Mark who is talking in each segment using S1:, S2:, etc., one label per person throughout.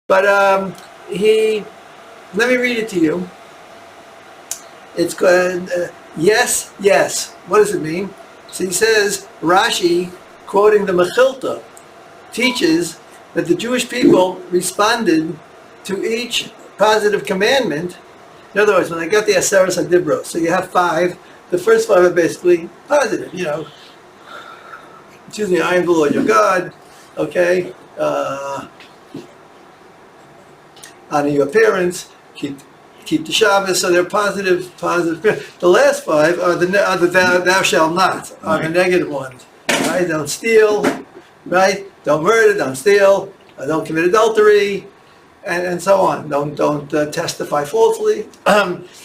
S1: But let me read it to you. It's good. Yes, yes. What does it mean? So he says, Rashi, quoting the Mechilta, teaches that the Jewish people responded to each positive commandment. In other words, when they got the Aseres HaDibros, so you have 5, the first 5 are basically positive, Excuse me, I am the Lord your God, okay? Honor your parents, keep the Shabbos, so they're positive. The last 5 are the thou shalt not, are the negative ones, right? Don't steal, right? Don't murder, don't steal, don't commit adultery, and so on. Don't testify falsely.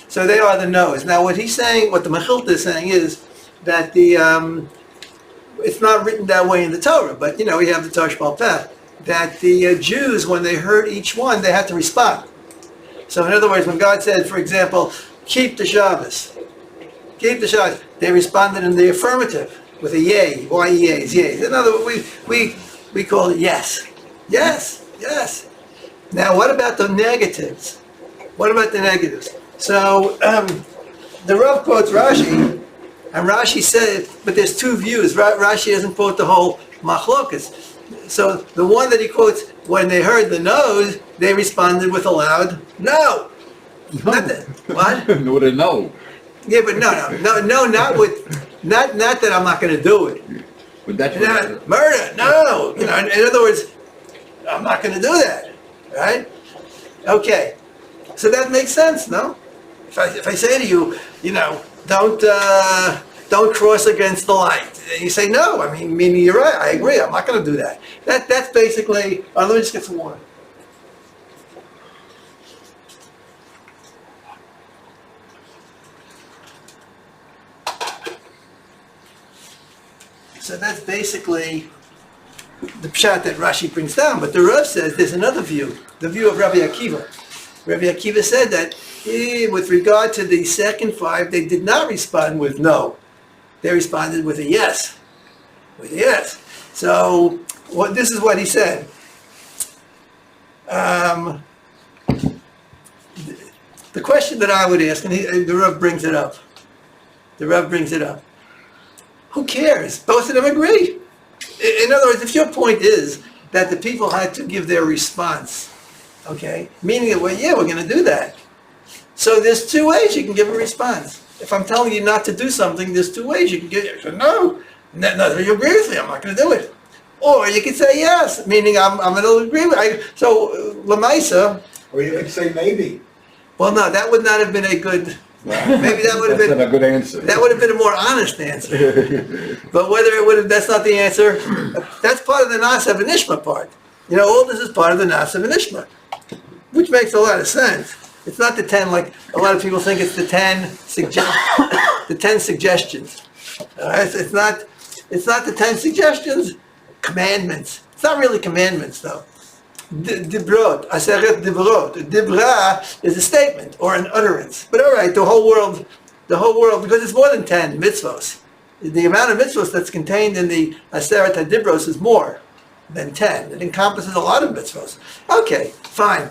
S1: So they are the no's. Now what he's saying, what the Mechilta is saying is that it's not written that way in the Torah, but we have the Torah Sheba'al Peh, that the Jews, when they heard each one, they had to respond. So in other words, when God said, for example, keep the Shabbos, they responded in the affirmative with a yay, Y-E-A's, yays. In other words, we call it yes. Yes, yes. Now what about the negatives? What about the negatives? So the Rav quotes Rashi, and Rashi said, but there's 2 views. Rashi doesn't quote the whole machlokas. So the one that he quotes, when they heard the no's, they responded with a loud no. Not that, what?
S2: No, with a no.
S1: Yeah, but no, not that I'm not going to do it.
S2: But that's
S1: murder, no. In other words, I'm not going to do that, right? Okay, so that makes sense, no? If I say to you, don't cross against the light. You say no. I mean, meaning you're right. I agree. I'm not going to do that. That's basically. Let me just get some water. So that's basically the pshat that Rashi brings down. But the Rav says there's another view, the view of Rabbi Akiva. Rabbi Akiva said that with regard to the second 5, they did not respond with no. They responded with a yes. With a yes. So this is what he said. The question that I would ask, and the Rav brings it up. Who cares? Both of them agree. In other words, if your point is that the people had to give their response, okay, meaning that, we're going to do that. So there's 2 ways you can give a response. If I'm telling you not to do something, there's 2 ways you can give it. So no, you agree with me, I'm not going to do it. Or you could say yes, meaning I'm going to agree with it. So, Lamaisa.
S3: Or you could say maybe.
S1: Well, no, that would not have been a good, maybe that would have been
S2: a good answer.
S1: That would have been a more honest answer. But whether it would have, that's not the answer. That's part of the Na'aseh V'Nishma part. All this is part of the Na'aseh V'Nishma, which makes a lot of sense. It's not the 10, like a lot of people think it's the 10 suggestions. It's not the 10 suggestions. Commandments. It's not really commandments, though. Dibrot, aseret dibrot. Dibra is a statement or an utterance. But all right, the whole world, because it's more than 10 mitzvos. The amount of mitzvos that's contained in the aseret hadibros is more than 10. It encompasses a lot of mitzvos. Okay, fine.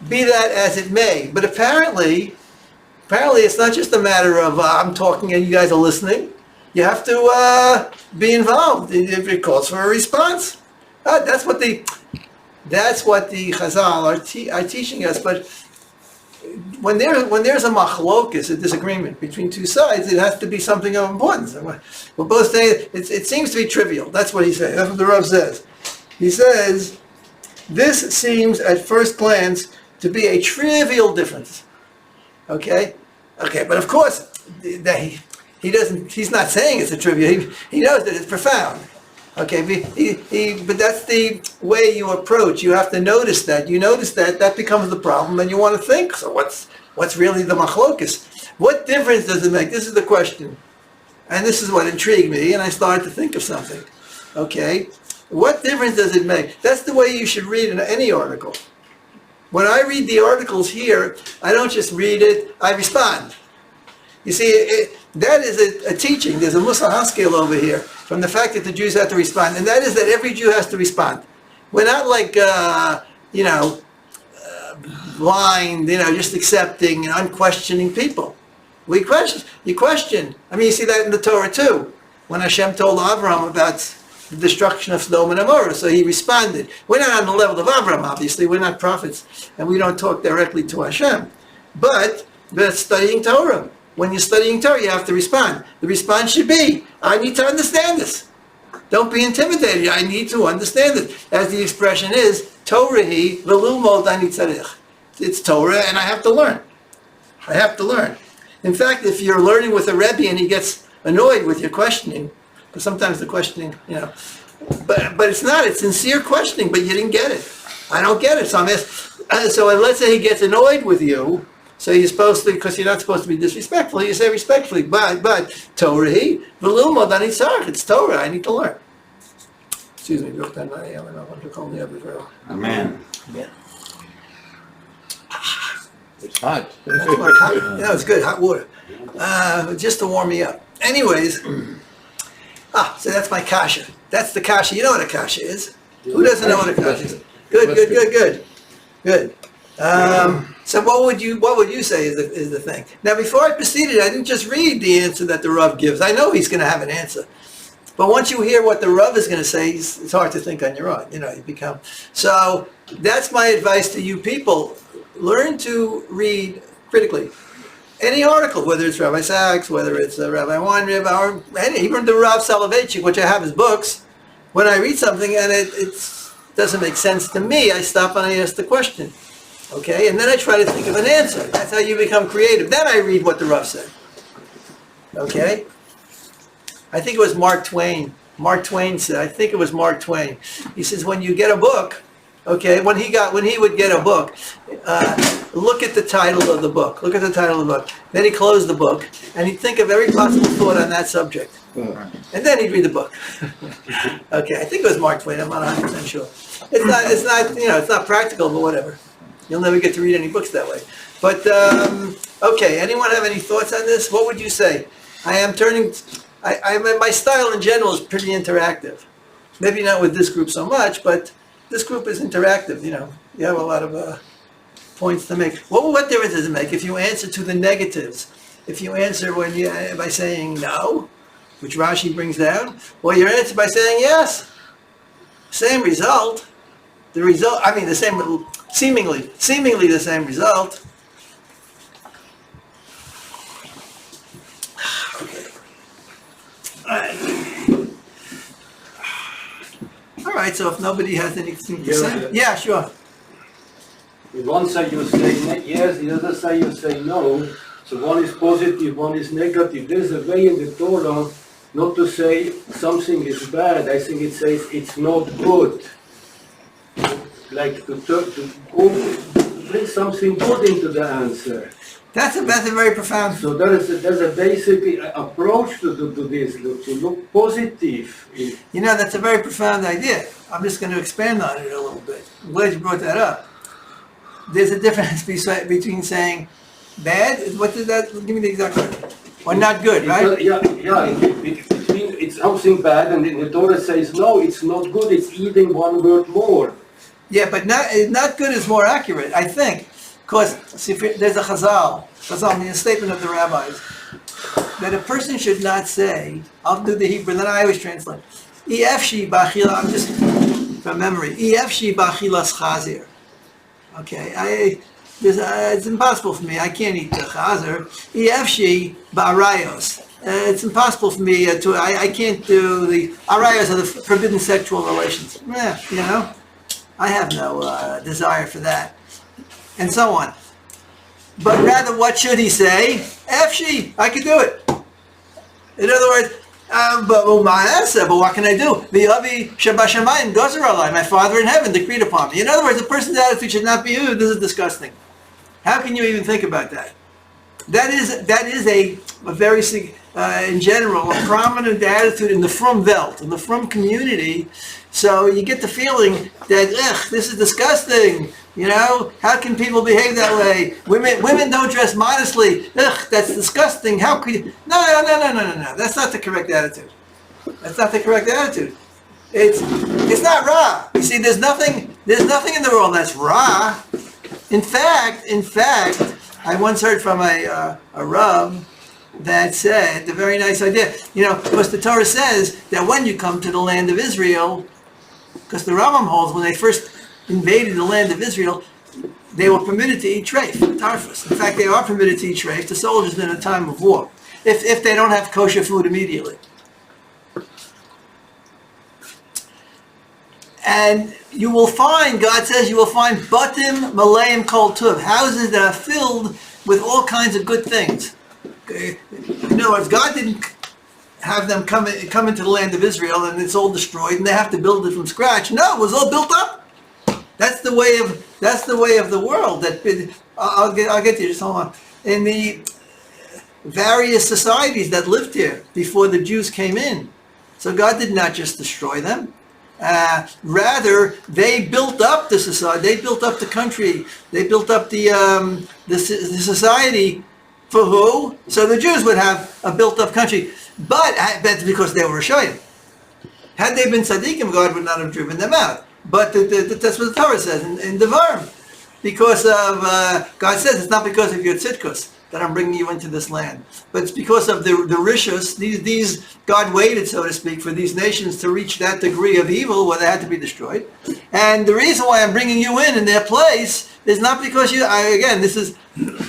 S1: Be that as it may, but apparently it's not just a matter of I'm talking and you guys are listening. You have to be involved if it calls for a response. That's what the Chazal are teaching us. But when there's a machlokus, a disagreement between 2 sides, it has to be something of importance. We're both saying it seems to be trivial. That's what he's saying. That's what the Rav says. He says this seems at first glance to be a trivial difference. Okay, but of course he doesn't. He's not saying it's a trivial. He knows that it's profound. Okay, but that's the way you approach. You have to notice that. You notice that becomes the problem, and you want to think. So what's really the machlokus? What difference does it make? This is the question, and this is what intrigued me, and I started to think of something. Okay, what difference does it make? That's the way you should read in any article. When I read the articles here, I don't just read it, I respond. You see, that is a teaching. There's a Musar Haskell over here from the fact that the Jews have to respond, and that is that every Jew has to respond. We're not like blind, just accepting and unquestioning people. You question. I mean, you see that in the Torah too. When Hashem told Abraham about the destruction of Sodom and Gomorrah, so he responded. We're not on the level of Abraham, obviously. We're not prophets, and we don't talk directly to Hashem. But studying Torah. When you're studying Torah, you have to respond. The response should be, I need to understand this. Don't be intimidated. I need to understand it. As the expression is, Torahi v'lumod ani tzarich. It's Torah, and I have to learn. I have to learn. In fact, if you're learning with a Rebbe and he gets annoyed with your questioning, because sometimes the questioning, but it's not. It's sincere questioning, but you didn't get it. I don't get it. So let's say he gets annoyed with you. So you're supposed to, because you're not supposed to be disrespectful, you say respectfully, but Torahi v'lumod ani tzarich. It's Torah. I need to learn. Excuse me.
S2: Amen.
S1: Yeah.
S2: It's hot.
S1: Yeah, it's good, hot water. Just to warm me up. Anyways, so that's my kasha. That's the kasha. You know what a kasha is. Who doesn't know what a kasha is? Good. So what would you say is the thing? Now, before I proceeded, I didn't just read the answer that the Rav gives. I know he's going to have an answer. But once you hear what the Rav is going to say, it's hard to think on your own. You become. So that's my advice to you people. Learn to read critically. Any article, whether it's Rabbi Sachs, whether it's Rabbi Weinrib, or even the Rav Soloveitchik, which I have his books. When I read something and it doesn't make sense to me, I stop and I ask the question. Okay? And then I try to think of an answer. That's how you become creative. Then I read what the Rav said. Okay? I think it was Mark Twain. Mark Twain said, I think it was Mark Twain. He says, when you get a book, okay, when he would get a book, look at the title of the book. Look at the title of the book. Then he closed the book, and he'd think of every possible thought on that subject. And then he'd read the book. Okay, I think it was Mark Twain. I'm not 100% sure. It's not practical, but whatever. You'll never get to read any books that way. But okay, anyone have any thoughts on this? What would you say? My style in general is pretty interactive. Maybe not with this group so much, but this group is interactive. You have a lot of points to make. What difference does it make if you answer to the negatives? If you answer by saying no, which Rashi brings down, or you answer by saying yes, same result. The same, seemingly the same result. Okay. All right. So if nobody has anything to say, yeah, sure.
S3: One side you say yes, the other side you say no. So one is positive, one is negative. There's a way in the Torah not to say something is bad. I think it says it's not good. Like to bring something good into the answer.
S1: That's a very profound.
S3: So there's a basic approach to this, to look positive.
S1: That's a very profound idea. I'm just going to expand on it a little bit. I'm glad you brought that up. There's a difference between saying bad. What did that? Give me the exact word. Or not good, right?
S3: Yeah. It's something bad, and the Torah says no, it's not good. It's even one word more.
S1: Yeah, but not good is more accurate, I think, because there's a chazal in the statement of the rabbis that a person should not say. I'll do the Hebrew, then I always translate. Efshi b'achila. I'm just from memory. Efshi b'achilas chazir. Okay, it's impossible for me. I can't eat the chazer. Efshi b'arayos. It's impossible for me to. I can't do the arayos are the forbidden sexual relations. I have no desire for that, and so on. But rather, what should he say? Efshi, I can do it. In other words, but what can I do? The Avi Shabashamayim gozer alai, my Father in heaven decreed upon me. In other words, a person's attitude should not be, this is disgusting. How can you even think about that? That is a very, in general, a prominent attitude in the Frum Welt, in the Frum community. So you get the feeling that, this is disgusting. How can people behave that way? Women don't dress modestly. That's disgusting. How could you? No. That's not the correct attitude. It's not ra. You see, there's nothing There's nothing in the world that's Ra. In fact, I once heard from a Rab that said, a very nice idea, because the Torah says that when you come to the land of Israel, because the Rambam holds when they first invaded the land of Israel, they were permitted to eat treif, tarfus. In fact, they are permitted to eat treif, the soldiers in a time of war, if they don't have kosher food immediately. And you will find, God says, you will find batim malayim kol tuv, houses that are filled with all kinds of good things. Okay. In other words, God didn't have them come into the land of Israel and it's all destroyed and they have to build it from scratch. No, it was all built up. That's the way of the world. I'll get to you. Just hold on. In the various societies that lived here before the Jews came in, so God did not just destroy them. Rather, they built up the society. They built up the country. They built up the society. For who? So the Jews would have a built-up country. But that's because they were Rishayim. Had they been tzaddikim, God would not have driven them out. But that's what the Torah says in Devarim. Because of, God says, it's not because of your tzidkus that I'm bringing you into this land. But it's because of the rishus, these God waited, so to speak, for these nations to reach that degree of evil where they had to be destroyed. And the reason why I'm bringing you in their place is not because again, this is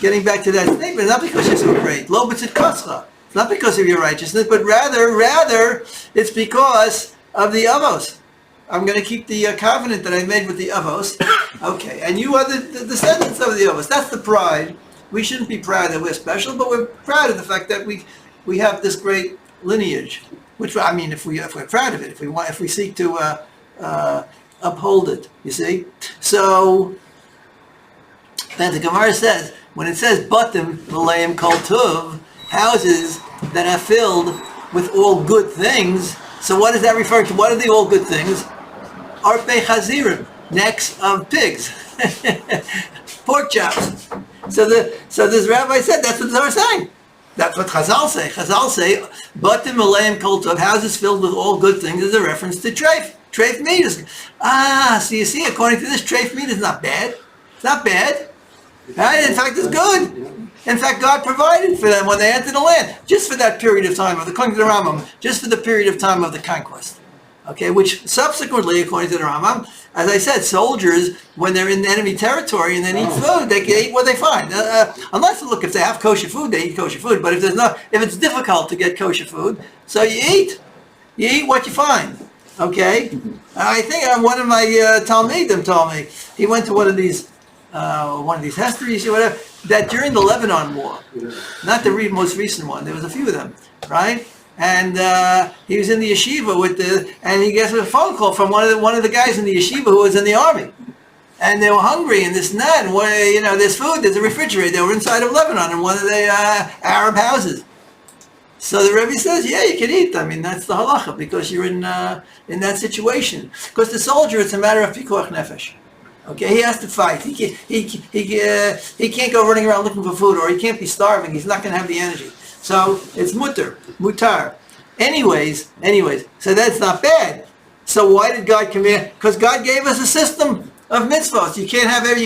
S1: getting back to that statement, not because you're so great. Lo b'tzid kascha. It's not because of your righteousness, but rather, it's because of the avos. I'm going to keep the covenant that I made with the avos. Okay, and you are the descendants of the avos. That's the pride. We shouldn't be proud that we're special, but we're proud of the fact that we have this great lineage. Which, I mean, if we're proud of it, if we seek to uphold it, you see. So then the Gemara says, when it says batim malayim kol tuv, houses that are filled with all good things. So what does that refer to? What are the all good things? Arpei chazirim, necks of pigs, pork chops. So this rabbi said that's what they're saying. That's what Chazal say. Chazal say, batim malayim kol tuv, houses filled with all good things, is a reference to treif. Treif meat is, so you see, according to this, treif meat is not bad. It's not bad. Right? In fact, it's good. In fact, God provided for them when they entered the land, just for that period of time, according to the Rambam, just for the period of time of the conquest. Okay, which subsequently, according to the Rambam, as I said, soldiers, when they're in enemy territory and they need food, they can eat what they find. Unless, look, if they have kosher food, they eat kosher food. But if it's difficult to get kosher food, so you eat what you find. Okay, I think one of my Talmidim told me he went to one of these histories or whatever, that during the Lebanon War, not the most recent one, there was a few of them, right? And he was in the yeshiva and he gets a phone call from one of the guys in the yeshiva who was in the army, and they were hungry and this and that, and there's food, there's a refrigerator. They were inside of Lebanon in one of the Arab houses. So the Rebbe says, yeah, you can eat. I mean, that's the halacha because you're in that situation. Because the soldier, it's a matter of pikuach nefesh. Okay, he has to fight. He can't go running around looking for food, or he can't be starving. He's not going to have the energy. So it's mutar. Anyways, so that's not bad. So why did God command? Because God gave us a system of mitzvahs. You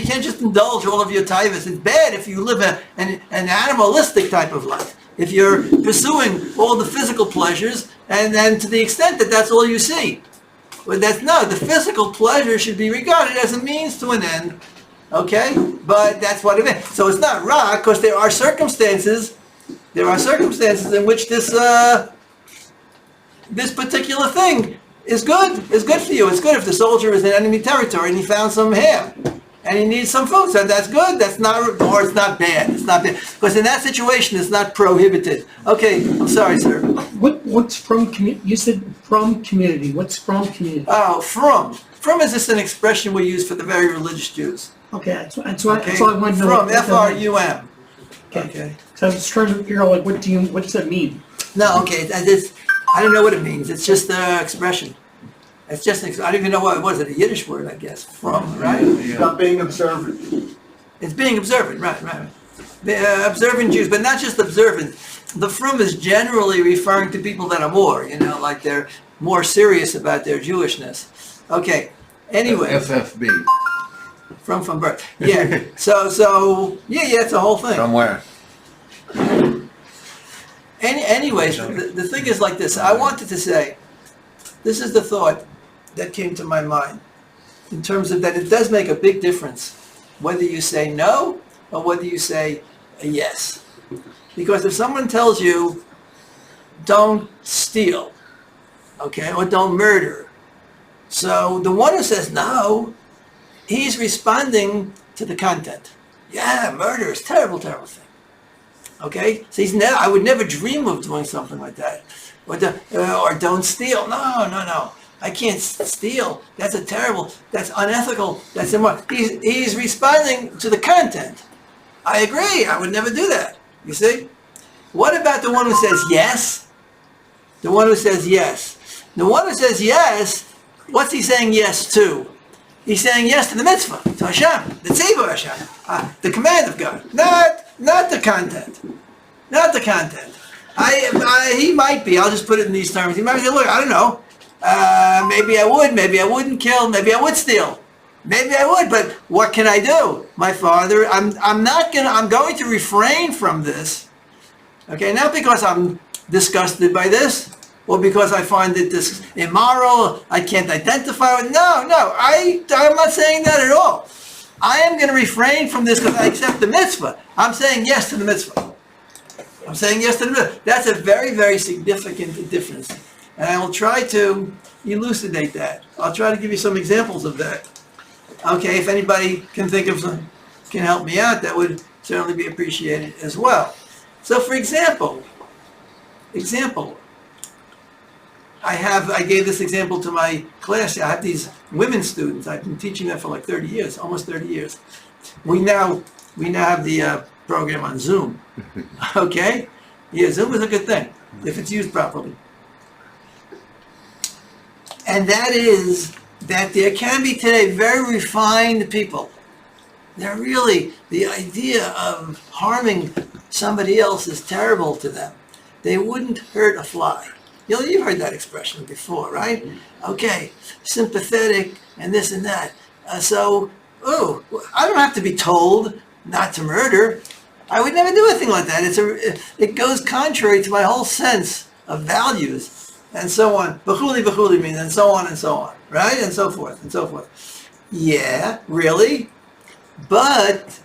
S1: can't just indulge all of your taivas. It's bad if you live an animalistic type of life. If you're pursuing all the physical pleasures, and then to the extent that that's all you see. But the physical pleasure should be regarded as a means to an end. Okay? But that's what it is. So it's not ra, because there are circumstances in which this particular thing is good for you. It's good if the soldier is in enemy territory and he found some hair and he needs some food. So that's good. That's not, or it's not bad. It's not bad. Because in that situation, it's not prohibited. Okay, I'm sorry, sir.
S2: What's from community? You said from community. What's from community?
S1: Oh, from. From is just an expression we use for the very religious Jews.
S2: Okay, that's all I wanted to know.
S1: From, F-R-U-M.
S2: Okay. So I was trying to figure out, like, what does that mean?
S1: No, okay, I don't know what it means. It's just an expression. It's just, I don't even know what it was. It's a Yiddish word, I guess. From, right?
S4: It's not being observant.
S1: It's being observant, right. The observant Jews, but not just observant. The from is generally referring to people that are more, like they're more serious about their Jewishness. Okay, Anyway,
S5: FFB.
S1: from birth. Yeah. So yeah, it's a whole thing.
S5: From where?
S1: Anyways, the thing is like this. I wanted to say, this is the thought that came to my mind in terms of that it does make a big difference whether you say no or whether you say a yes. Because if someone tells you, don't steal, okay, or don't murder, so the one who says no, he's responding to the content. Yeah, murder is terrible, terrible thing. Okay, so I would never dream of doing something like that, or don't steal. No. I can't steal. That's that's unethical. That's immoral. He's responding to the content. I agree. I would never do that. You see? What about the one who says yes? The one who says yes. The one who says yes, what's he saying yes to? He's saying yes to the mitzvah, to Hashem, the Deceive Hashem, the command of God, not the content, not the content. He might be. I'll just put it in these terms. He might say, look, I don't know. Maybe I would. Maybe I wouldn't kill. Maybe I would steal. Maybe I would. But what can I do? My father, I'm going to refrain from this. Okay, not because I'm disgusted by this, or because I find it this immoral, I can't identify with. No, I'm not saying that at all. I am going to refrain from this because I accept the mitzvah. I'm saying yes to the mitzvah. I'm saying yes to the mitzvah. That's a very, very significant difference. And I will try to elucidate that. I'll try to give you some examples of that. Okay, if anybody can think of some, can help me out, that would certainly be appreciated as well. So for example, I gave this example to my class. I have these women students. I've been teaching them for like 30 years, almost 30 years. We now have the program on Zoom. Okay? Yeah, Zoom is a good thing if it's used properly. And that is that there can be today very refined people. They're really, the idea of harming somebody else is terrible to them. They wouldn't hurt a fly. You've heard that expression before, right? Okay, sympathetic and this and that. I don't have to be told not to murder. I would never do anything like that. It goes contrary to my whole sense of values and so on. B'chuli means and so on, right? And so forth. Yeah, really? But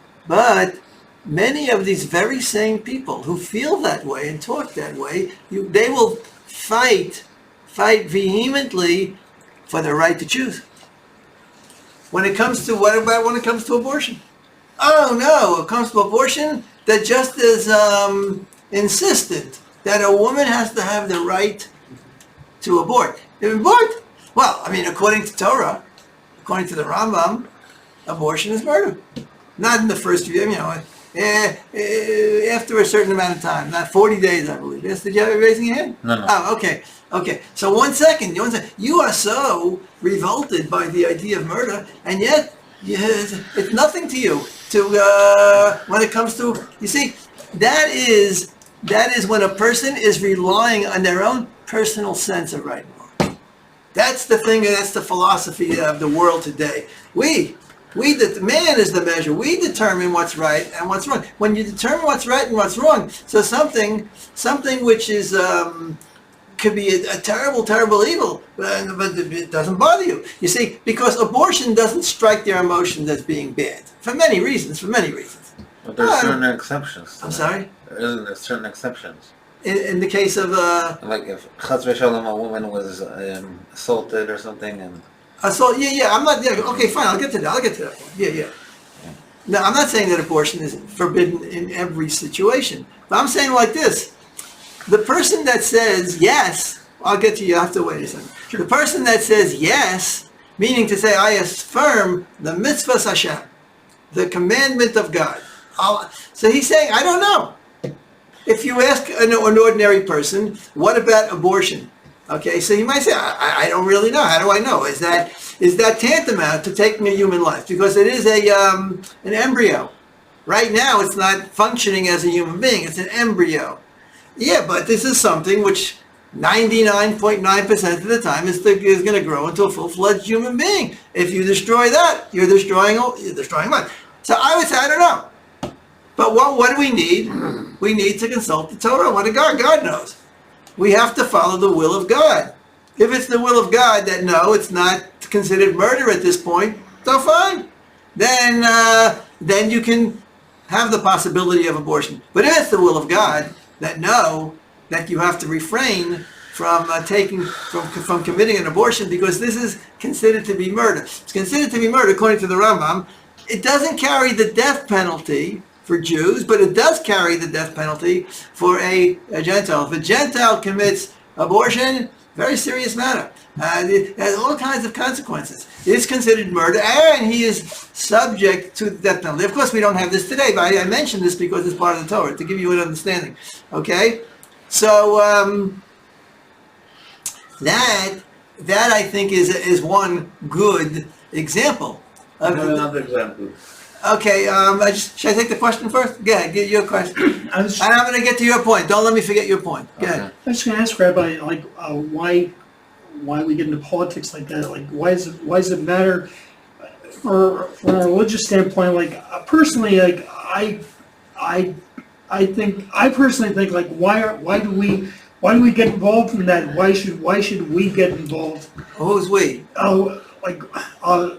S1: many of these very same people who feel that way and talk that way, they will fight vehemently for the right to choose. What about when it comes to abortion? Oh no, when it comes to abortion, they're just as insistent that a woman has to have the right to abort. Well, according to Torah, according to the Rambam, abortion is murder. Not in the first year, after a certain amount of time, not 40 days, I believe. Yes, did you have it raising your hand?
S5: No.
S1: Oh, okay. So one second. You are so revolted by the idea of murder, and yet it's nothing to you when it comes to, you see, that is when a person is relying on their own personal sense of right and wrong. That's the thing, that's the philosophy of the world today. The man is the measure. We determine what's right and what's wrong. When you determine what's right and what's wrong, so something which is could be a terrible, terrible evil, but it doesn't bother you. You see, because abortion doesn't strike their emotions as being bad for many reasons.
S5: But there's certain exceptions.
S1: I'm sorry?
S5: There's certain exceptions.
S1: In the case of
S5: like if Chas v'Shalom, a woman was assaulted or something, and
S1: I'm not. Yeah, okay, fine. I'll get to that point. Yeah. No, I'm not saying that abortion is forbidden in every situation, but I'm saying like this: the person that says yes, I'll get to you. I have to wait a second. The person that says yes, meaning to say I affirm the mitzvah Hashem, the commandment of God. So he's saying I don't know. If you ask an ordinary person, what about abortion? Okay, so you might say, I don't really know. How do I know? Is that tantamount to taking a human life? Because it is an embryo. Right now, it's not functioning as a human being. It's an embryo. Yeah, but this is something which 99.9% of the time is going to grow into a full-fledged human being. If you destroy that, you're destroying life. So I would say, I don't know. But what do we need? We need to consult the Torah. What God knows. We have to follow the will of God. If it's the will of God that no, it's not considered murder at this point, so fine. Then you can have the possibility of abortion. But if it's the will of God that no, that you have to refrain from from committing an abortion because this is considered to be murder. It's considered to be murder according to the Rambam. It doesn't carry the death penalty for Jews, but it does carry the death penalty for a Gentile. If a Gentile commits abortion, very serious matter. It has all kinds of consequences. It is considered murder, and he is subject to the death penalty. Of course, we don't have this today, but I mentioned this because it's part of the Torah, to give you an understanding. Okay? So, that I think is one good example.
S4: Another example.
S1: Okay, should I take the question first? Go ahead, get your question.
S2: I was,
S1: And I'm going to get to your point. Don't let me forget your point. Go ahead.
S2: I was going to ask Rabbi, like, why we get into politics like that? Like, why does it matter? Or from a religious standpoint, like, personally, like, I personally think, like, why do we get involved in that? Why should we get involved?
S1: Who's we?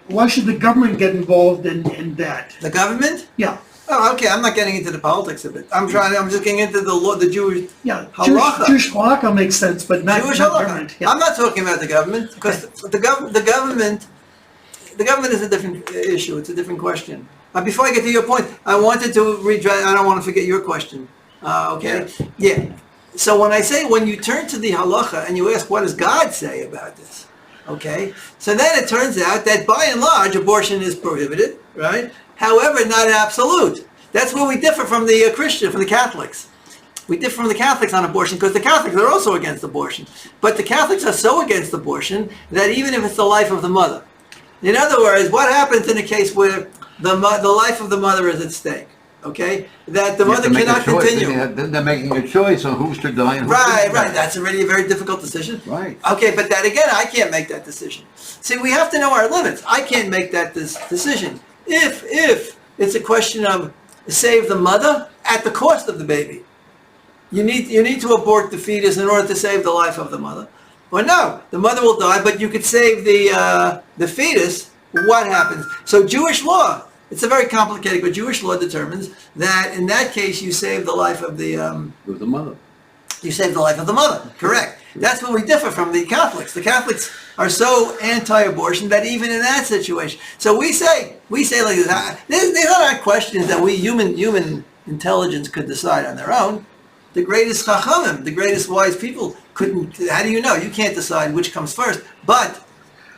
S2: Why should the government get involved in that?
S1: The government?
S2: Yeah,
S1: Oh, okay. I'm not getting into the politics of it. I'm just getting into the law, the Jewish
S2: yeah.
S1: halacha.
S2: Jewish halacha makes sense, but not
S1: Jewish
S2: not
S1: halacha.
S2: government. Yeah.
S1: I'm not talking about the government because the government is a different issue. It's a different question. Before I get to your point, I wanted to redress. I don't want to forget your question. Okay. Yeah. So when you turn to the halacha and you ask, what does God say about this? Okay. So then it turns out that by and large, abortion is prohibited, right? However, not absolute. That's where we differ from the from the Catholics. We differ from the Catholics on abortion because the Catholics are also against abortion. But the Catholics are so against abortion that even if it's the life of the mother. In other words, what happens in a case where the life of the mother is at stake? Okay? That the mother cannot continue.
S6: They're making a choice on who's to die and who's
S1: Right.
S6: to die.
S1: That's already a very difficult decision.
S6: Right.
S1: Okay, but that again, I can't make that decision. See, we have to know our limits. I can't make that decision. If it's a question of save the mother at the cost of the baby, you need to abort the fetus in order to save the life of the mother. Or no, the mother will die, but you could save the fetus. What happens? So Jewish law, it's a very complicated, but Jewish law determines that in that case you save the life of the
S6: With the mother.
S1: you save the life of the mother. Correct. That's where we differ from the Catholics. The Catholics are so anti-abortion that even in that situation, so we say like this. These are not questions that we human intelligence could decide on their own. The greatest chachamim, the greatest wise people couldn't. How do you know? You can't decide which comes first. But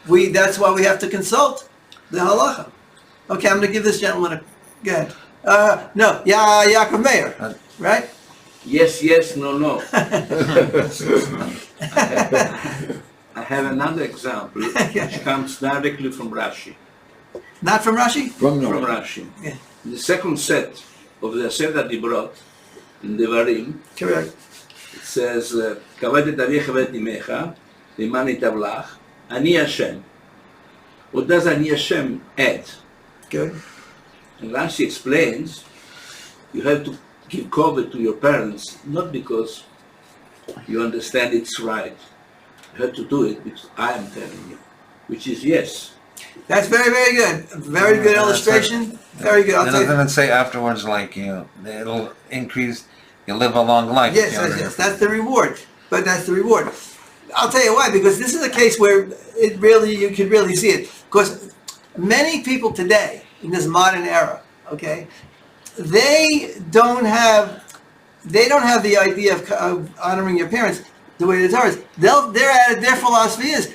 S1: that's why we have to consult the halacha. Okay, I'm going to give this gentleman a go ahead. No, Yaakov Meir, right?
S7: Yes, no, no. I have another example which comes directly from Rashi.
S1: Not from Rashi?
S6: From
S7: From Rashi.
S1: Yeah.
S7: The second set of the Seder Dibrot in Devarim,
S1: Correct.
S7: it says, כבד את אביך ואת אמך, למען ייטב לך, אני השם. What does אני השם add?
S1: Good.
S7: And Rashi explains, you have to give cover to your parents, not because you understand it's right. You have to do it because I am telling you, which is yes.
S1: That's very, very good. Very good illustration. Very good. I'll
S5: It
S1: tell you.
S5: doesn't say afterwards, like, it'll increase, you live a long life.
S1: Yes, yes. That's the reward. But that's the reward. I'll tell you why. Because this is a case where you could really see it. Because many people today, in this modern era, okay, they don't have the idea of honoring your parents the way the Torah is. Their philosophy is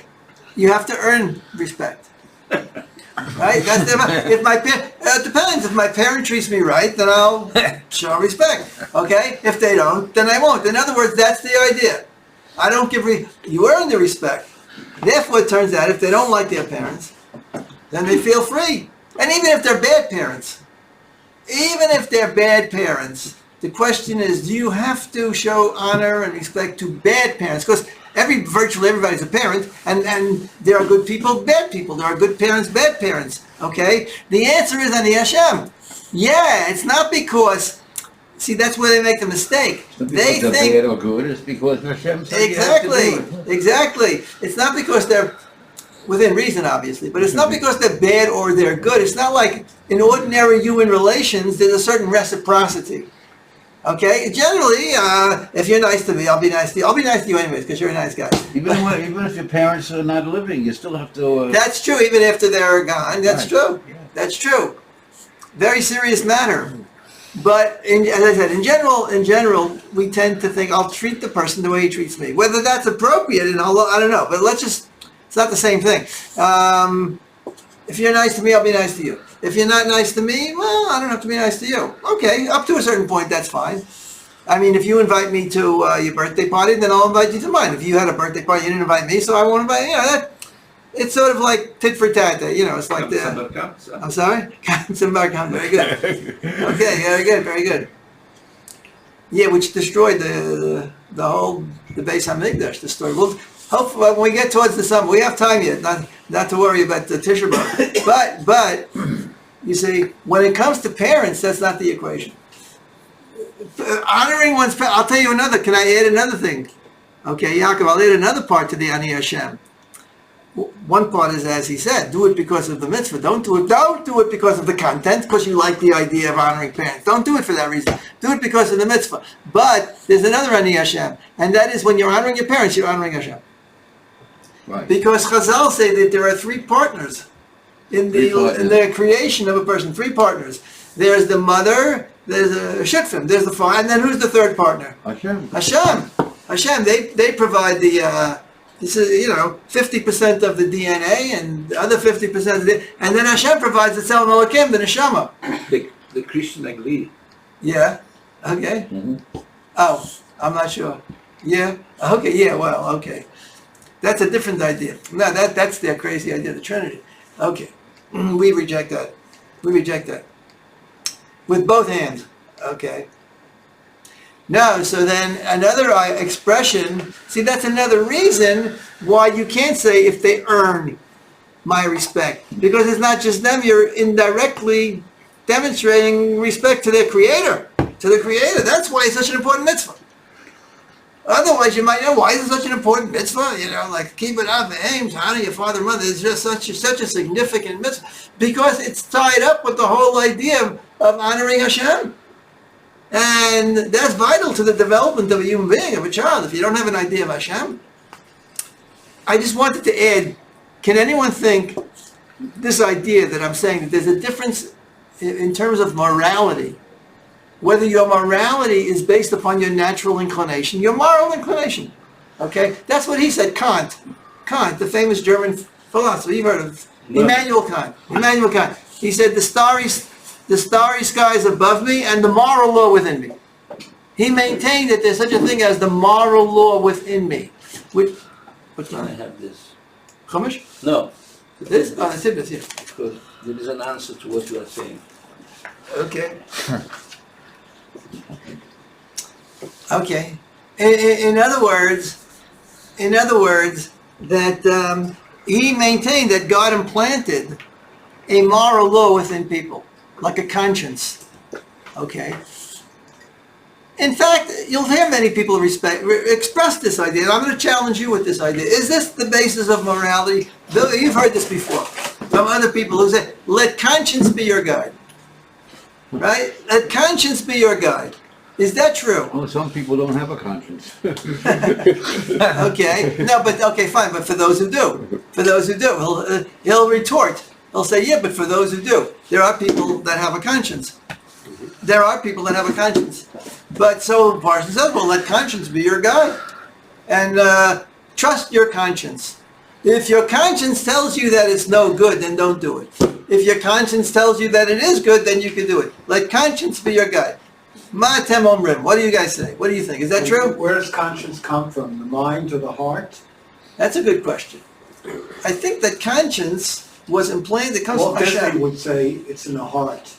S1: you have to earn respect. Right? It depends. If my parent treats me right, then I'll show respect. Okay? If they don't, then I won't. In other words, that's the idea. I don't give you earn the respect. Therefore, it turns out if they don't like their parents, then they feel free. And even if they're bad parents, The question is, do you have to show honor and respect to bad parents? Because virtually everybody's a parent, and there are good people, bad people. There are good parents, bad parents. Okay? The answer is Ani Hashem. Yeah, it's not because. See, that's where they make the mistake.
S6: It's not
S1: They
S6: because they're
S1: think
S6: bad or good, it's because Hashem said you have to do it.
S1: exactly. It's not because they're within reason, obviously, but it's not because they're bad or they're good. It's not like in ordinary human relations, there's a certain reciprocity. Okay? Generally, if you're nice to me, I'll be nice to you. I'll be nice to you anyways, because you're a nice guy.
S6: Even if your parents are not living, you still have to...
S1: That's true, even after they're gone. That's
S6: Right.
S1: true.
S6: Yeah.
S1: That's true. Very serious matter. But as I said, in general, we tend to think I'll treat the person the way he treats me. Whether that's appropriate, and I don't know. But it's not the same thing. If you're nice to me, I'll be nice to you. If you're not nice to me, well, I don't have to be nice to you. Okay, up to a certain point, that's fine. I mean, if you invite me to your birthday party, then I'll invite you to mine. If you had a birthday party, you didn't invite me, so I won't invite you. It's sort of like tit for tat. It's like I'm sorry? Very good. Okay, very good, very good. Yeah, which destroyed the whole the Beis HaMikdash. Destroyed. Well, hopefully when we get towards the summer, we have time yet. Not to worry about the Tisha B'Av. But you see, when it comes to parents, that's not the equation. Honoring one's parents. I'll tell you another. Can I add another thing? Okay, Yaakov, I'll add another part to the Ani Hashem. One part is, as he said, do it because of the mitzvah. Don't do it because of the content, because you like the idea of honoring parents. Don't do it for that reason. Do it because of the mitzvah. But there's another Ani Hashem, and that is when you're honoring your parents, you're honoring Hashem.
S6: Right.
S1: Because Chazal say that there are three partners in the creation of a person. Three partners. There's the mother, there's a shutfim, there's the father, and then who's the third partner?
S6: Hashem.
S1: Hashem. They provide the. This is, 50% of the DNA and the other 50% of the... And then Hashem provides the Tzelem Elokim, the Neshama.
S7: The Christian agree.
S1: Yeah. Okay.
S6: Mm-hmm.
S1: Oh, I'm not sure. Yeah. Okay. Yeah. Well. Okay. That's a different idea. No, that's their crazy idea, the Trinity. Okay. We reject that. With both hands. Okay. No, so then another expression, see, that's another reason why you can't say if they earn my respect. Because it's not just them, you're indirectly demonstrating respect to their creator. To the creator. That's why it's such an important mitzvah. Otherwise, you might know, why is it such an important mitzvah? Like, keep it up, aim to honor your father and mother. It's just such a significant mitzvah. Because it's tied up with the whole idea of honoring Hashem. And that's vital to the development of a human being, of a child. If you don't have an idea of Hashem, I just wanted to add, can anyone think this idea that I'm saying, that there's a difference in terms of morality, whether your morality is based upon your natural inclination, your moral inclination, okay? That's what he said, Kant, the famous German philosopher, you've heard of Immanuel Kant. He said, the starry skies above me and the moral law within me. He maintained that there's such a thing as the moral law within me. What's
S7: Can I
S1: that?
S7: have this?
S1: Chumash?
S7: No.
S1: This? Oh, that's it, yeah.
S7: Because there is an answer to what you are saying.
S1: Okay. Okay. In other words, that he maintained that God implanted a moral law within people, like a conscience. Okay. In fact, you'll hear many people express this idea, and I'm going to challenge you with this idea. Is this the basis of morality? Bill, you've heard this before from other people who say, let conscience be your guide. Right? Let conscience be your guide. Is that true?
S6: Well, some people don't have a conscience.
S1: Okay. No, but okay, fine. But for those who do, he'll retort. He'll say, yeah, but for those who do, there are people that have a conscience. But so Parson says, well, let conscience be your guide. And trust your conscience. If your conscience tells you that it's no good, then don't do it. If your conscience tells you that it is good, then you can do it. Let conscience be your guide. Ma'atem omrim. What do you guys say? What do you think? Is that true?
S8: Where does conscience come from? The mind or the heart?
S1: That's a good question. I think that conscience was implanted. It comes from
S8: Walt Disney
S1: Hashem.
S8: would say it's in the heart.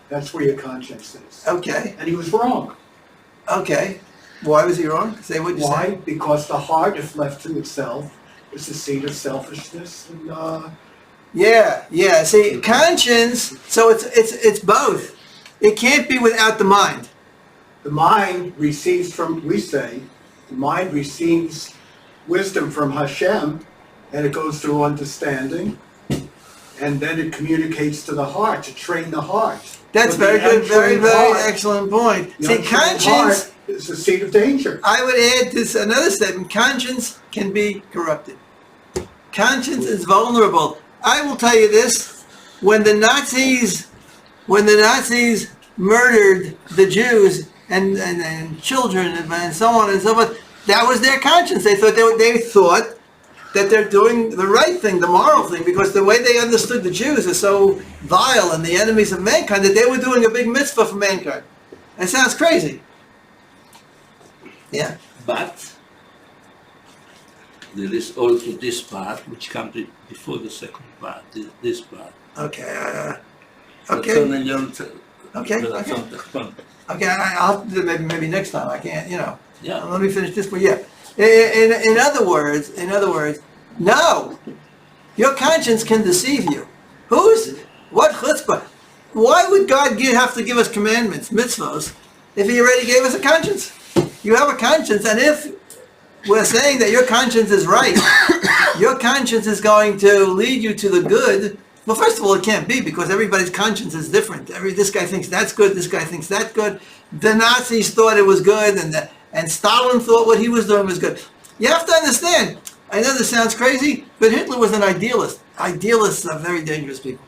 S8: That's where your conscience is.
S1: Okay.
S8: And he was wrong.
S1: Okay. Why was he wrong? Say what you
S8: Why?
S1: said.
S8: Because the heart, if left to itself, is the seat of selfishness and
S1: Yeah. See, conscience. So it's both. It can't be without the mind.
S8: the mind receives from, we say, the mind receives wisdom from Hashem, and it goes through understanding, and then it communicates to the heart, to train the heart.
S1: That's
S8: But the
S1: very good. Very
S8: untrained heart-
S1: excellent point.
S8: the
S1: See,
S8: untrained
S1: conscience.
S8: heart is the seat of danger.
S1: I would add this another statement. Conscience can be corrupted. Conscience is vulnerable. I will tell you this: when the Nazis murdered the Jews and children and so on and so forth, that was their conscience. They thought that they're doing the right thing, the moral thing, because the way they understood the Jews is so vile and the enemies of mankind that they were doing a big mitzvah for mankind. That sounds crazy. Yeah.
S7: But there is also this part which comes before the second part, this part.
S1: Okay.
S7: רצון עליון
S1: Okay.
S7: ורצון תחתון.
S1: Okay. I'll have to do it maybe next time. I can't.
S7: Yeah.
S1: Let me finish this. But yeah. In other words, no. Your conscience can deceive you. What chutzpah? Why would God have to give us commandments, mitzvahs, if He already gave us a conscience? You have a conscience, and if we're saying that your conscience is right, your conscience is going to lead you to the good. Well, first of all, it can't be, because everybody's conscience is different. This guy thinks that's good, this guy thinks that's good. The Nazis thought it was good, and Stalin thought what he was doing was good. You have to understand, I know this sounds crazy, but Hitler was an idealist. Idealists are very dangerous people.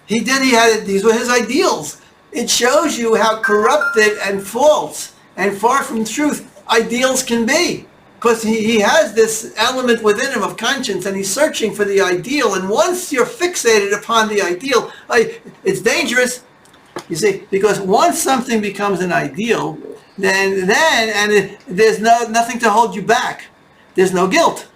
S1: These were his ideals. It shows you how corrupted and false and far from truth ideals can be. Because he has this element within him of conscience, and he's searching for the ideal. And once you're fixated upon the ideal, it's dangerous. You see, because once something becomes an ideal, then there's nothing to hold you back. There's no guilt.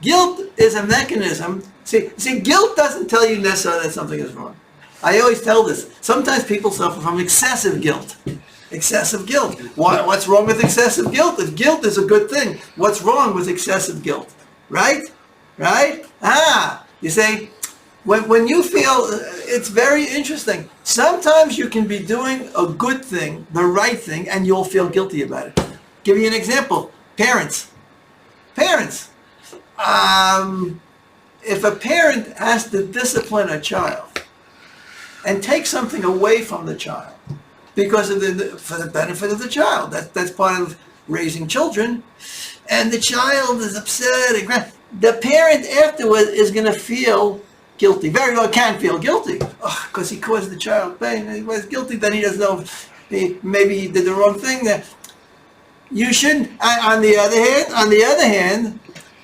S1: Guilt is a mechanism. See, guilt doesn't tell you necessarily that something is wrong. I always tell this. Sometimes people suffer from excessive guilt. Excessive guilt. What's wrong with excessive guilt? If guilt is a good thing, what's wrong with excessive guilt? Right? You say, when you feel, it's very interesting. Sometimes you can be doing a good thing, the right thing, and you'll feel guilty about it. Give you an example. Parents. If a parent has to discipline a child and take something away from the child because of for the benefit of the child, that's part of raising children, and the child is upset, the parent afterwards is going to feel guilty. Very well can feel guilty because he caused the child pain. He was guilty, then he doesn't know maybe he did the wrong thing. You shouldn't. On the other hand,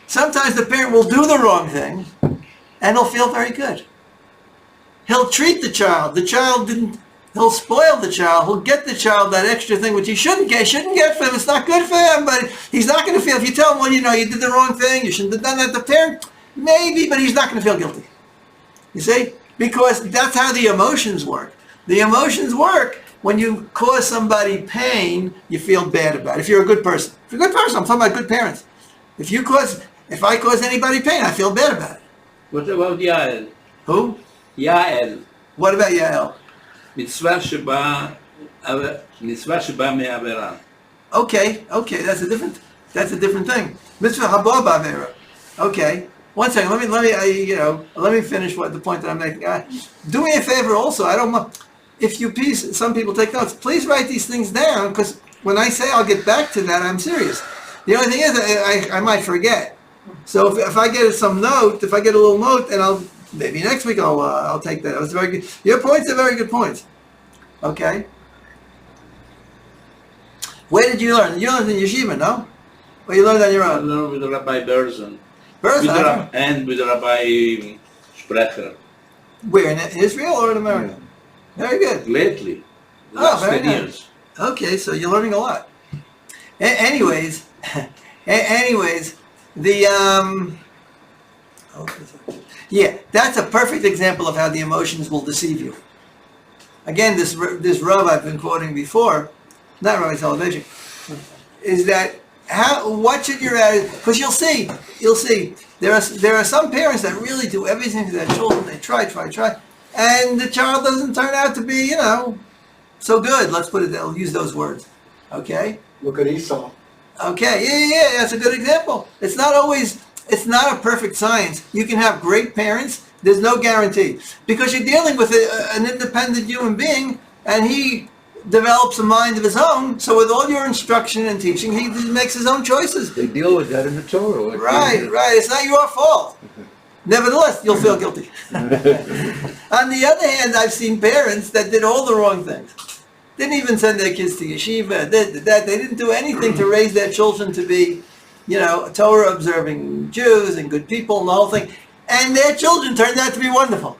S1: sometimes the parent will do the wrong thing, and he'll feel very good. He'll treat the child. The child didn't. He'll spoil the child. He'll get the child that extra thing which he shouldn't get for him. It's not good for him, but he's not going to feel. If you tell him, well, you did the wrong thing. You shouldn't have done that. The parent, maybe, but he's not going to feel guilty. You see, because that's how the emotions work. The emotions work. When you cause somebody pain, you feel bad about it. If you're a good person. If you're a good person, I'm talking about good parents. If I cause anybody pain, I feel bad about it.
S7: What about Yael?
S1: Who?
S7: Yael.
S1: What about Yael?
S7: מצווה שבאה מעבירה.
S1: Okay, that's a different thing. Mitzvah haba b'avera. Okay, one second. Let me finish the point that I'm making. Do me a favor, also. I don't want. If you please, some people take notes. Please write these things down, because when I say I'll get back to that, I'm serious. The only thing is, I might forget. So if I get a little note, and maybe next week I'll take that. It was very good. Your points are very good points. Okay. Where did you learn? You learned in yeshiva, no? Or you learned on your
S7: I
S1: own?
S7: learned with Rabbi Berzon.
S1: Berzon?
S7: And with Rabbi Sprecher.
S1: Where, in Israel or in America? Very good.
S7: Lately. The
S1: Oh,
S7: last
S1: very
S7: 10
S1: nice.
S7: years.
S1: Okay, so you're learning a lot. Anyways, that's a perfect example of how the emotions will deceive you. Again, this Rav I've been quoting before, not Rabbi Soloveitchik, is that what should your attitude, because you'll see, there are some parents that really do everything for their children, they try, and the child doesn't turn out to be, so good, let's put it, they'll use those words, okay?
S8: Look at Esau.
S1: Okay, yeah, that's a good example. It's not a perfect science. You can have great parents, there's no guarantee. Because you're dealing with an independent human being, and he develops a mind of his own, so with all your instruction and teaching, he makes his own choices.
S6: They deal with that in the Torah.
S1: Right, it's not your fault. Nevertheless, you'll feel guilty. On the other hand, I've seen parents that did all the wrong things. Didn't even send their kids to yeshiva, did that. They didn't do anything to raise their children to be, Torah observing Jews and good people and the whole thing. And their children turned out to be wonderful.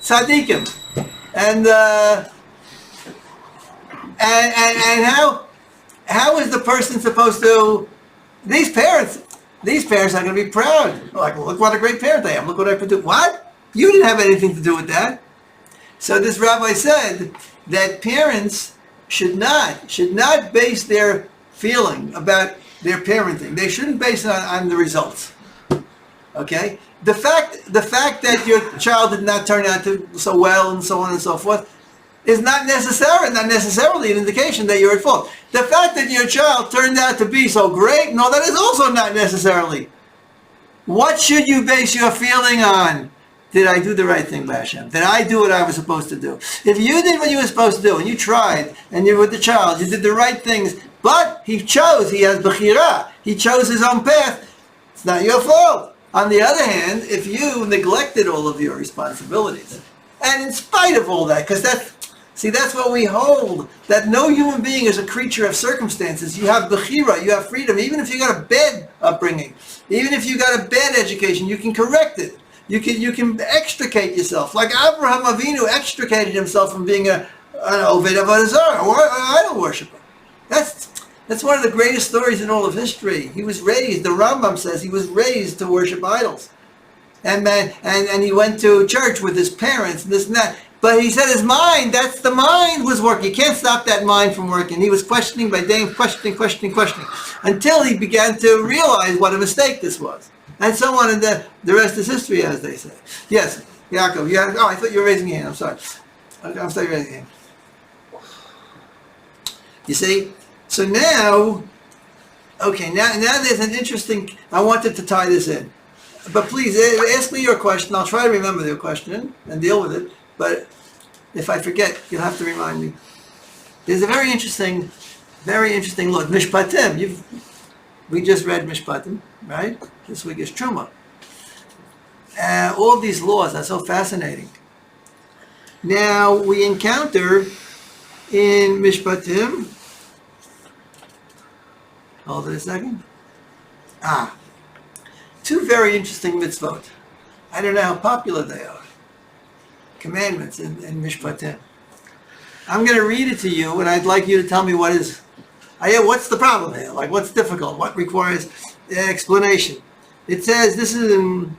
S1: Tzaddikim. And how is the person supposed to, these parents are going to be proud. Like, look what a great parent I am. Look what I produced. What? You didn't have anything to do with that. So this rabbi said that parents should not base their feeling about their parenting. They shouldn't base it on the results. Okay? The fact that your child did not turn out to so well and so on and so forth is not necessarily an indication that you're at fault. The fact that your child turned out to be so great, no, that is also not necessarily. What should you base your feeling on? Did I do the right thing by Hashem? Did I do what I was supposed to do? If you did what you were supposed to do, and you tried, and you were with the child, you did the right things, but he has bechira, he chose his own path, it's not your fault. On the other hand, if you neglected all of your responsibilities, and in spite of all that, because that's what we hold, that no human being is a creature of circumstances. You have bechira, you have freedom. Even if you got a bad upbringing, even if you got a bad education, you can correct it. You can extricate yourself. Like Abraham Avinu extricated himself from being an Oved Avodah Zarah, or an idol worshiper. That's one of the greatest stories in all of history. He was raised, the Rambam says, he was raised to worship idols. And he went to church with his parents and this and that. But he said his mind, the mind was working. You can't stop that mind from working. He was questioning by day, questioning, until he began to realize what a mistake this was. And so on, and the rest is history, as they say. Yes, Yaakov, I thought you were raising your hand, I'm sorry. I'm sorry you're raising your hand. You see? So now there's an interesting, I wanted to tie this in. But please, ask me your question. I'll try to remember your question and deal with it. But if I forget, you'll have to remind me. There's a very interesting law. Mishpatim. We just read Mishpatim, right? This week is Truma. All these laws are so fascinating. Now we encounter in Mishpatim. Hold it a second. Two very interesting mitzvot. I don't know how popular they are. Commandments in Mishpatim. I'm going to read it to you, and I'd like you to tell me what's the problem here? Like, what's difficult? What requires explanation? It says, this is in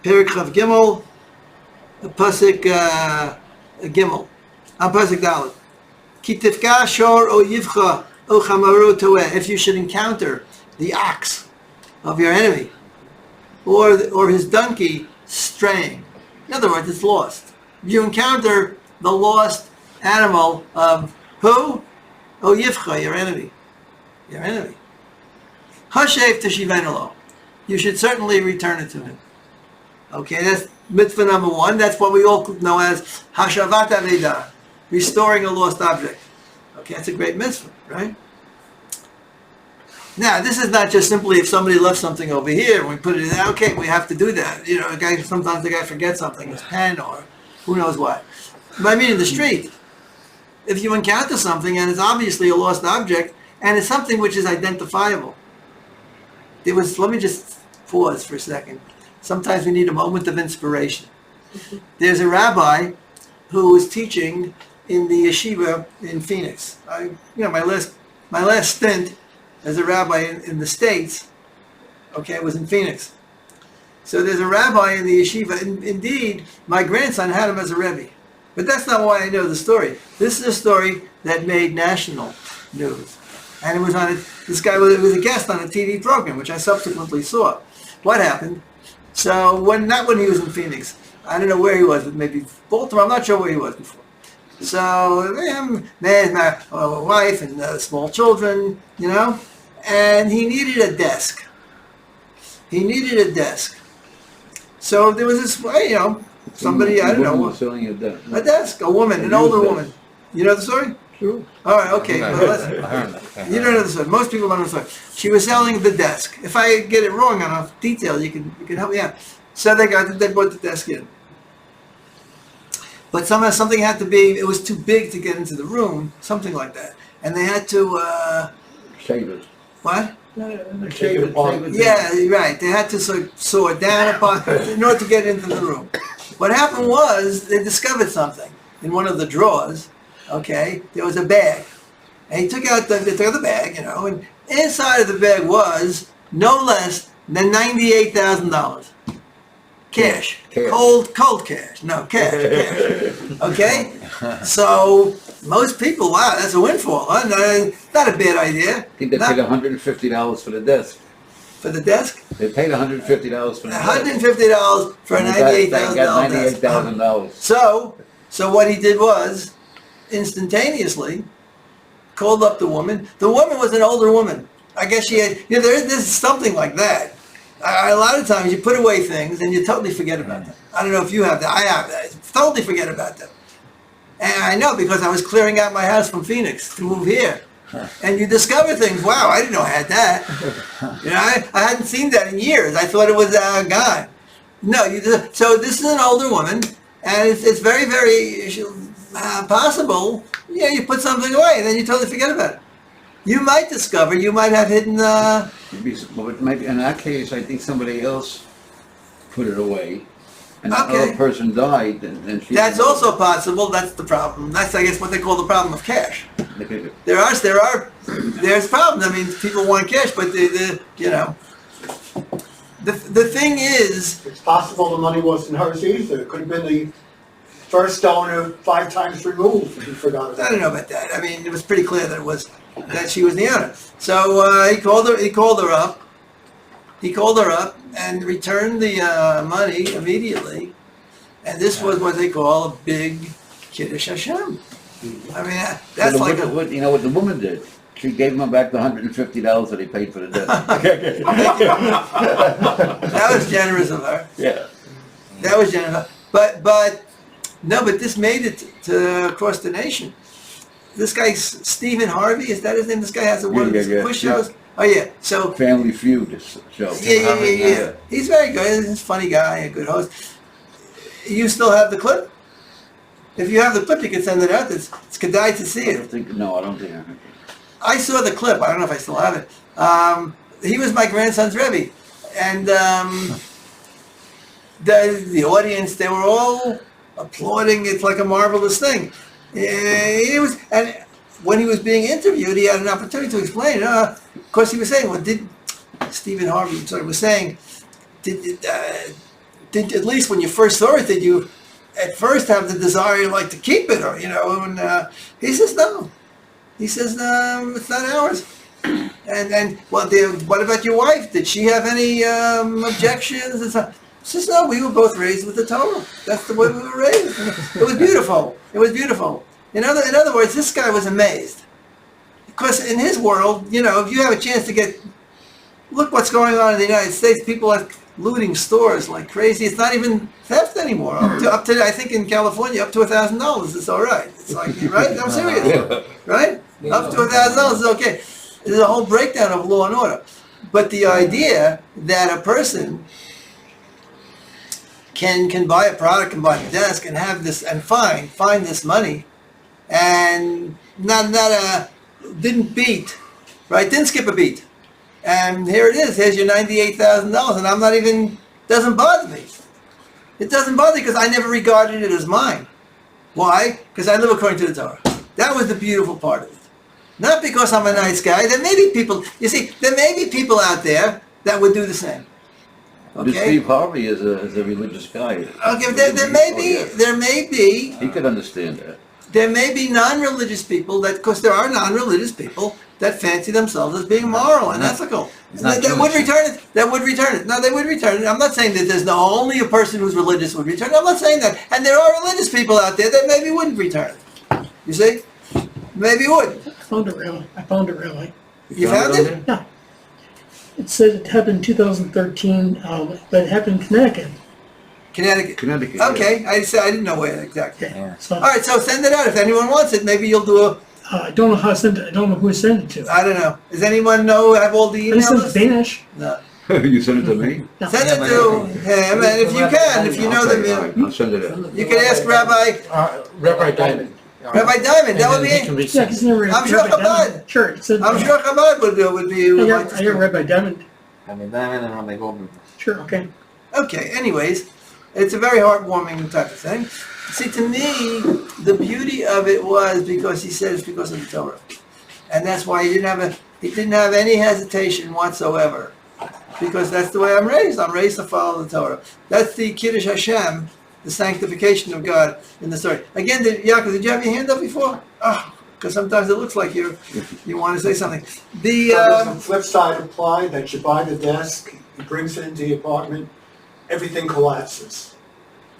S1: Perek Chav Gimel, Pasuk Gimel, Pasuk Dalet. Ki tifka shor o yivcha o chamaru toeh. If you should encounter the ox of your enemy, or his donkey straying. In other words, it's lost. You encounter the lost animal of who? O Yivcha, your enemy. Your enemy. Hashev teshivenu. You should certainly return it to him. Okay, that's mitzvah number one. That's what we all know as Hashavat Avedah, restoring a lost object. Okay, that's a great mitzvah, right? Now, this is not just simply if somebody left something over here and we put it in there, okay, we have to do that. Sometimes the guy forgets something, his pen or who knows what. But I mean in the street, if you encounter something and it's obviously a lost object and it's something which is identifiable. Let me just pause for a second. Sometimes we need a moment of inspiration. There's a rabbi who was teaching in the yeshiva in Phoenix. My last stint as a rabbi in the States, was in Phoenix. So there's a rabbi in the yeshiva. Indeed, my grandson had him as a Rebbe. But that's not why I know the story. This is a story that made national news. And it was on this guy was a guest on a TV program, which I subsequently saw. What happened? So not when he was in Phoenix. I don't know where he was, but maybe Baltimore. I'm not sure where he was before. So him, man, my wife and small children, you know, and he needed a desk. He needed a desk. So there was this, you know, somebody, I don't know,
S6: Selling a desk.
S1: a desk, a woman, an older woman. You know the story?
S6: Sure.
S1: All right, okay. Well, you don't know the story. Most people don't know the story. She was selling the desk. If I get it wrong on a detail, you can help me out. So they brought the desk in. But somehow something had to be, it was too big to get into the room, something like that. And they had to,
S6: Shave it.
S1: what?
S6: Shave it.
S1: Yeah, right. They had to saw it down upon in order to get into the room. What happened was they discovered something in one of the drawers. Okay, there was a bag, and he took out the bag, you know, and inside of the bag was no less than $98,000 cash, cold cash, no cash. Okay, so most people, wow, that's a windfall. Huh? No, not a bad idea.
S6: I think they paid $150 for the desk.
S1: For the desk.
S6: They paid $150 for the desk.
S1: $150 for a $98,000
S6: got
S1: desk.
S6: $98,000.
S1: So what he did was, instantaneously, called up the woman. The woman was an older woman. I guess she had, you know, there's something like that. A lot of times you put away things and you totally forget about them. I don't know if you have that. I have that. Totally forget about them. And I know because I was clearing out my house from Phoenix to move here. And you discover things. Wow, I didn't know I had that. You know, I hadn't seen that in years. I thought it was gone. No, so this is an older woman, and it's very, very possible. Yeah, you put something away, and then you totally forget about it. You might discover, you might have hidden.
S6: Maybe in that case, I think somebody else put it away, and
S1: Okay.
S6: another person died, and she.
S1: That's also possible. That's the problem. That's, I guess, what they call the problem of cash. There's problems. I mean, people want cash, but you know, the thing is,
S8: It's possible the money wasn't hers either. It could have been the first donor 5 times removed, if you forgot
S1: I
S8: about
S1: don't
S8: it.
S1: know about that. I mean, it was pretty clear that she was the owner. So he called her up. He called her up and returned the money immediately. And this was what they call a big Kiddush Hashem. I mean, that's like
S6: you know what the woman did? She gave him back the $150 that he paid for the desk.
S1: that was generous of her.
S6: Yeah.
S1: That was generous. But this made it to across the nation. This guy Stephen Harvey, is that his name? This guy has one of these quiz shows. Oh yeah, so
S6: Family Feud show.
S1: yeah. He's very good. He's a funny guy, a good host. You still have the clip? If you have the clip, you can send it out. It's kedai to see
S6: I
S1: it.
S6: don't think I have.
S1: I saw the clip. I don't know if I still have it. He was my grandson's Rebbe, and the audience, they were all applauding. It's like a marvelous thing. And when he was being interviewed, he had an opportunity to explain. Of course, he was saying, "Well, did Stephen Harvey was saying, did at least when you first saw it, did you at first have the desire like to keep it, or you know?" And he says, "No." He says, "It's not ours." And well, what about your wife? Did she have any objections? And so, he says, "No, we were both raised with the Torah. That's the way we were raised." It was beautiful. It was beautiful. In other words, this guy was amazed. Because in his world, you know, if you have a chance to look what's going on in the United States, people are looting stores like crazy. It's not even theft anymore. Up to I think in California, up to $1,000 is all right. It's like, right? I'm serious. Right? Up to $1,000 is okay. There's a whole breakdown of law and order. But the idea that a person can buy a product, can buy a desk, and have this, and find this money, and didn't beat, right? Didn't skip a beat. And here it is. Here's your $98,000, and I'm not even, doesn't bother me. It doesn't bother me because I never regarded it as mine. Why? Because I live according to the Torah. That was the beautiful part of it. Not because I'm a nice guy. There may be people, you see, there may be people out there that would do the same.
S6: But Steve Harvey is a religious guy.
S1: Okay, there may be,
S6: He could understand that.
S1: there may be non-religious people because there are non-religious people that fancy themselves as being moral and ethical.
S5: It's not
S1: That would
S5: Jewish.
S1: return it. That would return it. No, they would return it. I'm not saying that there's only a person who's religious would return it. I'm not saying that. And there are religious people out there that maybe wouldn't return it. You see? Maybe wouldn't.
S2: I found it really.
S1: You found it?
S2: Yeah. It said it happened in 2013, but it happened in Connecticut.
S1: Connecticut.
S6: Connecticut.
S1: Okay, I didn't know where exactly.
S2: Okay.
S5: Yeah.
S2: So
S1: All right, so send it out. If anyone wants it, maybe you'll do a,
S2: I don't know how I sent it. I don't know who I sent it to.
S1: I don't know. Does anyone know, have all the
S2: I just sent it
S1: emails?
S2: to Danish.
S1: No.
S6: You sent it to me?
S2: No.
S1: Send
S5: Yeah,
S1: it
S5: but-
S1: to him, and if you can, if you know
S6: I'll
S1: them,
S6: I'll send it in.
S1: you can ask Rabbi
S9: Diamond.
S1: Rabbi Diamond. That would be.
S2: Yeah, because never.
S1: I'm sure Chabad.
S2: Sure. It said,
S1: I'm sure Chabad would be.
S2: I
S1: Would
S2: hear,
S1: like to
S2: I hear
S1: speak.
S2: Rabbi Diamond.
S5: I mean, Diamond and Rabbi Goldman.
S2: Sure. Okay.
S1: Okay. Anyways, it's a very heartwarming type of thing. See, to me, the beauty of it was because he said it's because of the Torah, and that's why he didn't have any hesitation whatsoever, because that's the way I'm raised. I'm raised to follow the Torah. That's the Kiddush Hashem, the sanctification of God in the story. Again, Yaakov, did you have your hand up before? Oh, because sometimes it looks like you want to say something. The
S8: Does the flip side apply, that you buy the desk, he brings it into the apartment, everything collapses?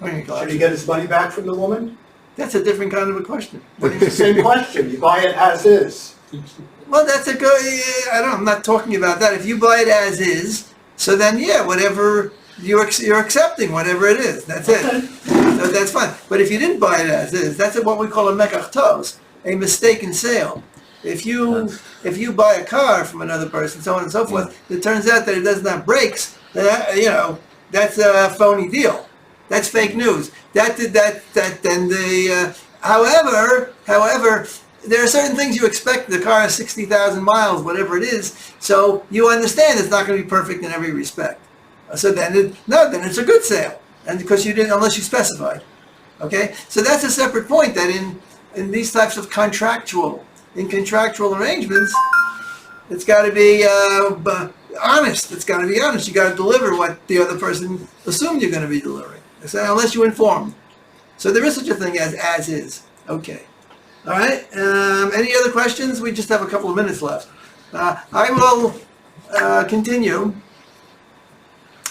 S8: Should he get his money back from the woman?
S1: that's a different kind of a question.
S8: It's the same question, you buy it as is.
S1: Well, that's a good. I'm not talking about that. If you buy it as is, so then yeah, whatever you're accepting, whatever it is, that's it. So that's fine. But if you didn't buy it as is, that's what we call a mekach tos, a mistaken sale. If you buy a car from another person, so on and so forth, it turns out that it doesn't have brakes. That's a phony deal. That's fake news. However, there are certain things you expect. The car has 60,000 miles, whatever it is, so you understand it's not going to be perfect in every respect. So then it's a good sale, and because you didn't, unless you specified. Okay, so that's a separate point. That in these types of contractual arrangements, it's got to be honest. It's got to be honest. You got to deliver what the other person assumed you're going to be delivering. So unless you inform. So there is such a thing as is. Okay. All right. Any other questions? We just have a couple of minutes left. I will continue.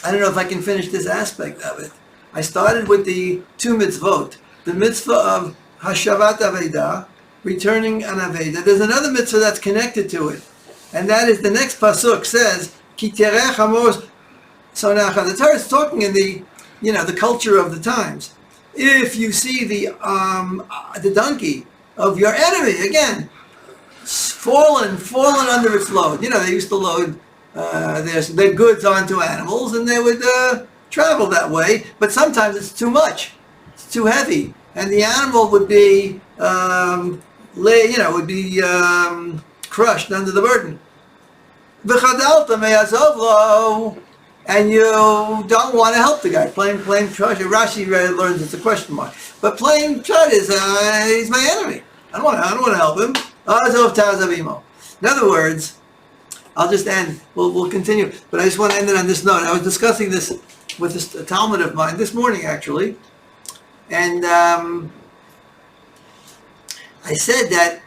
S1: I don't know if I can finish this aspect of it. I started with the two mitzvot. The mitzvah of Hashavat Aveda, returning an Aveda. There's another mitzvah that's connected to it. And that is the next pasuk says, Ki terech hamos sonacha. The Torah is talking in the culture of the times. If you see the donkey of your enemy, again, fallen under its load. They used to load their goods onto animals, and they would travel that way. But sometimes it's too much; it's too heavy, and the animal would be, crushed under the burden. And you don't want to help the guy. Plain pshat. Rashi learns it's a question mark. But plain pshat is he's my enemy. I don't want to help him. In other words, I'll just end. We'll continue. But I just want to end it on this note. I was discussing this with a Talmud of mine this morning, actually, and I said that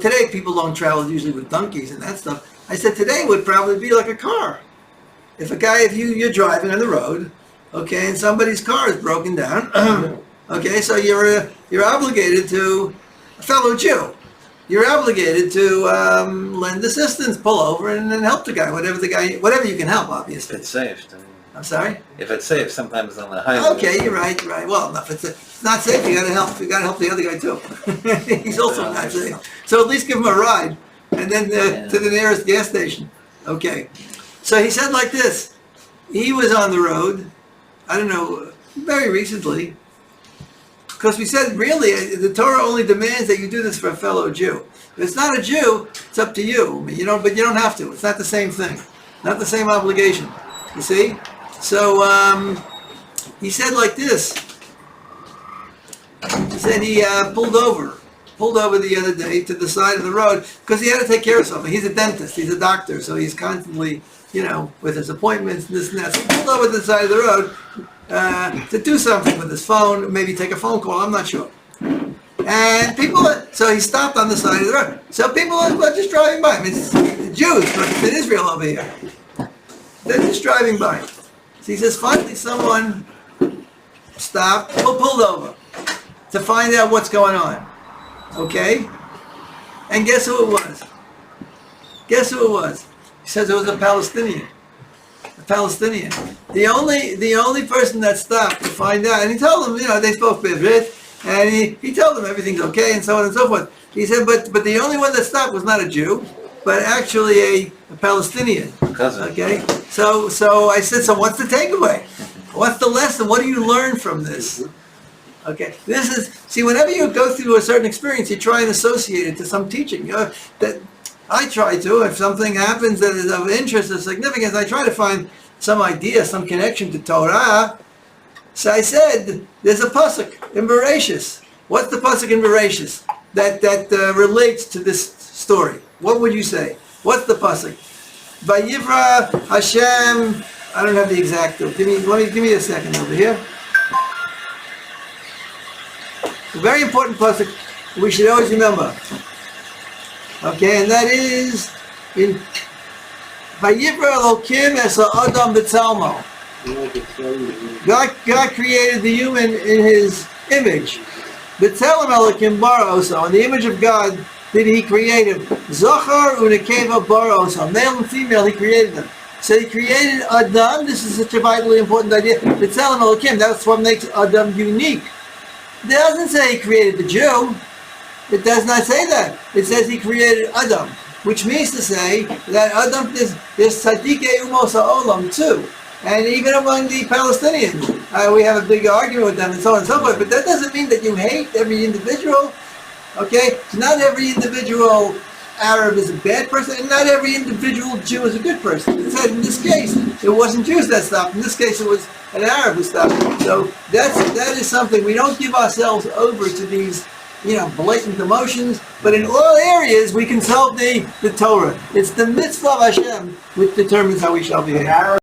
S1: today people don't travel usually with donkeys and that stuff. I said today would probably be like a car. If you're driving on the road, okay, and somebody's car is broken down, okay, so you're obligated to, a fellow Jew, you're obligated to lend assistance, pull over, and then help the guy, whatever you can help, obviously.
S5: If it's safe.
S1: I'm sorry?
S5: If it's safe, sometimes on the highway.
S1: Okay, you're right. Well, if it's not safe, you gotta help the other guy too. He's also not safe. So at least give him a ride, and then to the nearest gas station. Okay. So he said like this, he was on the road, I don't know, very recently, because we said really the Torah only demands that you do this for a fellow Jew. If it's not a Jew, it's up to you. But you don't have to. It's not the same thing, not the same obligation. You see? So he said like this. He said he pulled over the other day to the side of the road because he had to take care of something. He's a dentist, he's a doctor, so he's constantly, with his appointments and this and that. So he pulled over to the side of the road to do something with his phone, maybe take a phone call, I'm not sure. And And so he stopped on the side of the road. So people were just driving by. I mean, it's Jews, but it's in Israel over here. They're just driving by. So he says, finally someone stopped, pulled over to find out what's going on. Okay? And guess who it was? Guess who it was? He says it was a Palestinian. A Palestinian. The only person that stopped to find out, and he told them, they spoke Bivrit, and he told them everything's okay and so on and so forth. He said, but the only one that stopped was not a Jew, but actually a Palestinian.
S5: Cousin.
S1: Okay? So I said, so what's the takeaway? What's the lesson? What do you learn from this? Okay, whenever you go through a certain experience, you try and associate it to some teaching. That I try to, if something happens that is of interest or significance, I try to find some idea, some connection to Torah. So I said, there's a pasuk in Bereshis. What's the pasuk in Bereshis that relates to this story? What would you say? What's the pasuk? Vayivra Hashem. I don't have the exact. Give me a second over here. A very important pasuk we should always remember. Okay, and that is in Vayivra Elokim es ha'adam b'tzalmo. God created the human in His image. B'tzelem Elokim bara oso. In the image of God did He create him. Zachar u'nekeva bara oso. Male and female He created them. So He created Adam. This is such a vitally important idea. B'tzelem Elokim. That's what makes Adam unique. It doesn't say He created the Jew. It does not say that. It says He created Adam, which means to say that Adam is tzadikei umos ha'olam too. And even among the Palestinians, we have a big argument with them and so on and so forth. But that doesn't mean that you hate every individual. Okay, not every individual Arab is a bad person, and not every individual Jew is a good person. It said in this case, it wasn't Jews that stopped. In this case, it was an Arab who stopped. So that is something we don't give ourselves over to these, blatant emotions. But in all areas, we consult the Torah. It's the mitzvah of Hashem which determines how we shall behave.